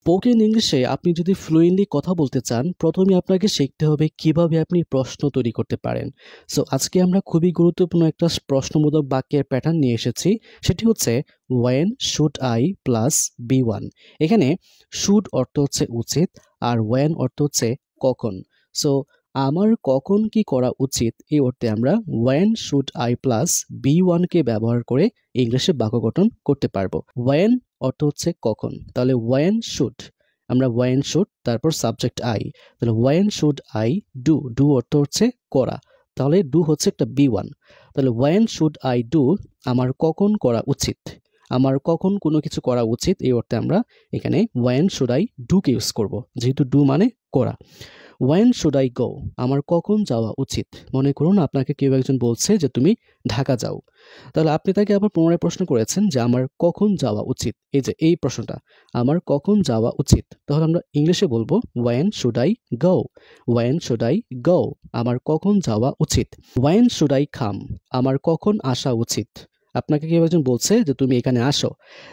Spoken ইংলিশে আপনি যদি ফ্লুয়েন্টলি কথা বলতে চান, প্রথমে আপনাকে শিখতে হবে কিভাবে আপনি প্রশ্ন তৈরি করতে পারেন। সো আজকে আমরা খুবই গুরুত্বপূর্ণ একটা প্রশ্নবোধক বাক্যের প্যাটার্ন নিয়ে এসেছি। সেটি হচ্ছে when should I plus V one. এখানে শুড অর্থ হচ্ছে উচিত, আর ওয়েন অর্থ হচ্ছে কখন। সো আমার কখন কি করা উচিত এই অর্থে আমরা when should I plus V ওয়ানকে ব্যবহার করে ইংলিশে বাক্য গঠন করতে পারবো। ওয়েন অর্থ হচ্ছে কখন, তাহলে ওয়েন শুড, আমরা ওয়েন শুড তারপর সাবজেক্ট আই, তাহলে when should I do, do অর্থ হচ্ছে করা, তাহলে ডু হচ্ছে একটা বি ওয়ান। তাহলে ওয়েন শুড আই ডু, আমার কখন করা উচিত, আমার কখন কোনো কিছু করা উচিত এই অর্থে আমরা এখানে ওয়েন শুড আই ডুকে ইউজ করব, যেহেতু ডু মানে করা। ওয়েন শুড আই গো, আমার কখন যাওয়া উচিত। মনে করুন আপনাকে কেউ একজন বলছে যে তুমি ঢাকা যাও, তাহলে আপনি তাকে আবার পুনরায় প্রশ্ন করেছেন যে আমার কখন যাওয়া উচিত। এই যে এই প্রশ্নটা, আমার কখন যাওয়া উচিত, তাহলে আমরা ইংলিশে বলবো when should I go, when should I go, আমার কখন যাওয়া উচিত। ওয়েন শুড আই কাম, আমার কখন আসা উচিত। আপনাকে কেউ একজন বলছে যে তুমি এখানে আসো,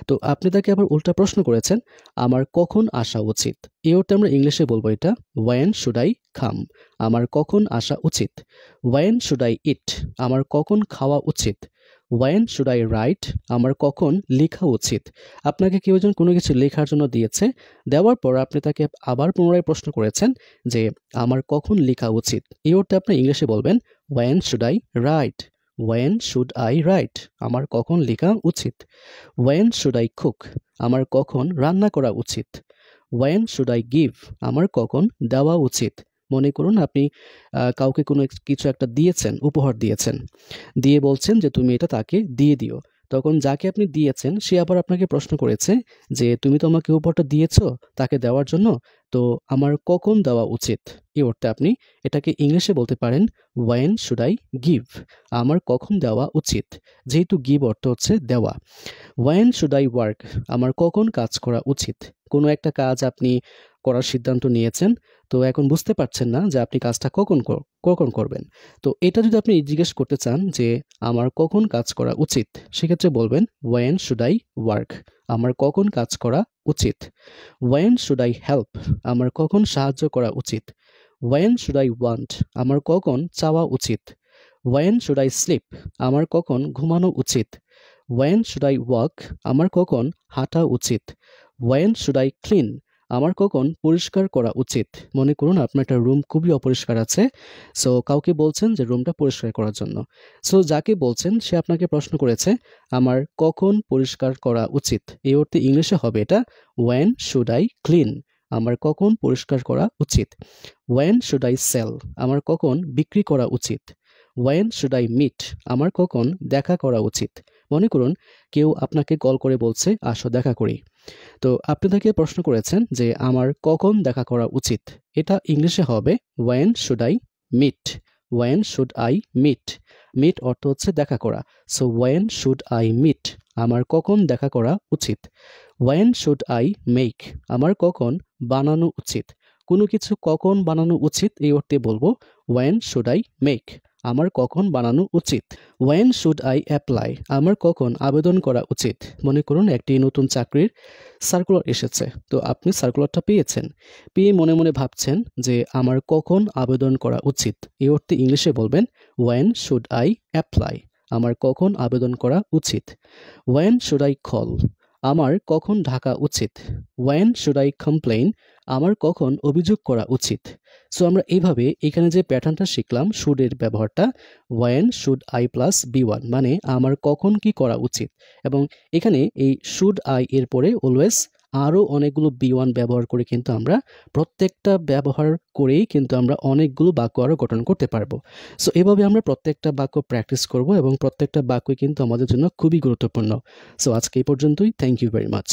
তো আপনি তাকে আবার উল্টা প্রশ্ন করেছেন আমার কখন আসা উচিত। এই অর্থে আমরা ইংলিশে বলবো এটা ওয়েন শুড আই কাম, আমার কখন আসা উচিত। ওয়েন শুড আই ইট, আমার কখন খাওয়া উচিত। ওয়েন শুড আই রাইট, আমার কখন লেখা উচিত। আপনাকে কেউ একজন কোনো কিছু লেখার জন্য দিয়েছে, দেওয়ার পর আপনি তাকে আবার পুনরায় প্রশ্ন করেছেন যে আমার কখন লেখা উচিত। এই অর্থে আপনি ইংলিশে বলবেন when should I write, when should I write, আমার কখন লেখা উচিত। ওয়েন শুড আই কুক, আমার কখন রান্না করা উচিত। ওয়েন শুড আই গিভ, আমার কখন দেওয়া উচিত। মনে করুন আপনি কাউকে কোনো কিছু একটা দিয়েছেন, উপহার দিয়েছেন, দিয়ে বলছেন যে তুমি এটা তাকে দিয়ে দিও। তখন যাকে আপনি দিয়েছেন সে আবার আপনাকে প্রশ্ন করেছে যে তুমি তো আমাকে উপহারটা দিয়েছো তাকে দেওয়ার জন্য, তো আমার কখন দেওয়া উচিত। এই অর্থে আপনি এটাকে ইংলিশে বলতে পারেন ওয়েন শুড আই গিভ, আমার কখন দেওয়া উচিত, যেহেতু গিভ অর্থ হচ্ছে দেওয়া। ওয়েন শুড আই ওয়ার্ক, আমার কখন কাজ করা উচিত। কোনো একটা কাজ আপনি করার সিদ্ধান্ত নিয়েছেন, তো এখন বুঝতে পারছেন না যে আপনি কাজটা কখন করবেন। তো এটা যদি আপনি জিজ্ঞেস করতে চান যে আমার কখন কাজ করা উচিত, সেক্ষেত্রে বলবেন ওয়েন শুড আই ওয়ার্ক, আমার কখন কাজ করা উচিত। ওয়েন শুড আই হেল্প, আমার কখন সাহায্য করা উচিত। ওয়েন শুড আই ওয়ান্ট, আমার কখন চাওয়া উচিত। ওয়েন শুড আই স্লিপ, আমার কখন ঘুমানো উচিত। ওয়েন শুড আই ওয়াক, আমার কখন হাঁটা উচিত। ওয়েন শুড আই ক্লিন, আমার কখন পরিষ্কার করা উচিত। মনে করুন আপনার একটা রুম খুবই অপরিষ্কার আছে, সো কাউকে বলছেন যে রুমটা পরিষ্কার করার জন্য। সো যাকে বলছেন সে আপনাকে প্রশ্ন করেছে আমার কখন পরিষ্কার করা উচিত। এই অর্থে ইংলিশে হবে এটা ওয়েন শুড আই ক্লিন, আমার কখন পরিষ্কার করা উচিত। ওয়েন শুড আই সেল, আমার কখন বিক্রি করা উচিত। ওয়েন শুড আই মিট, আমার কখন দেখা করা উচিত। মনে করুন কেউ আপনাকে কল করে বলছে আসো দেখা করি, তো আপনি তাকে প্রশ্ন করেছেন যে আমার কখন দেখা করা উচিত। এটা ইংলিশে হবে when should I meet, when should I meet, meet অর্থ হচ্ছে দেখা করা। So when should I meet, আমার কখন দেখা করা উচিত। ওয়েন শুড আই মেক, আমার কখন বানানো উচিত। কোনো কিছু কখন বানানো উচিত এই অর্থে বলবো ওয়েন শুড আই মেক, আমার কখন বানানো উচিত। ওয়েন শুড আই অ্যাপ্লাই, আমার কখন আবেদন করা উচিত। মনে করুন একটি নতুন চাকরির সার্কুলার এসেছে, তো আপনি সার্কুলারটা পেয়েছেন, পেয়ে মনে মনে ভাবছেন যে আমার কখন আবেদন করা উচিত। এই অর্থে ইংলিশে বলবেন ওয়েন শুড আই অ্যাপ্লাই, আমার কখন আবেদন করা উচিত। ওয়েন শুড আই কল, আমার কখন ঢাকা উচিত। ওয়েন শুড আই কমপ্লেইন, আমার কখন অভিযোগ করা উচিত। সো আমরা এইভাবে এখানে যে প্যাটার্নটা শিখলাম শুডের ব্যবহারটা, when should I plus V one, মানে আমার কখন কি করা উচিত। এবং এখানে এই শুড আই এর পরে অলওয়েজ আরও অনেকগুলো বি ওয়ান ব্যবহার করে কিন্তু আমরা প্রত্যেকটা ব্যবহার করেই কিন্তু আমরা অনেকগুলো বাক্য আরও গঠন করতে পারবো। সো এভাবে আমরা প্রত্যেকটা বাক্য প্র্যাকটিস করব এবং প্রত্যেকটা বাক্যই কিন্তু আমাদের জন্য খুবই গুরুত্বপূর্ণ। সো আজকে এই পর্যন্তই, থ্যাংক ইউ ভেরি মাচ।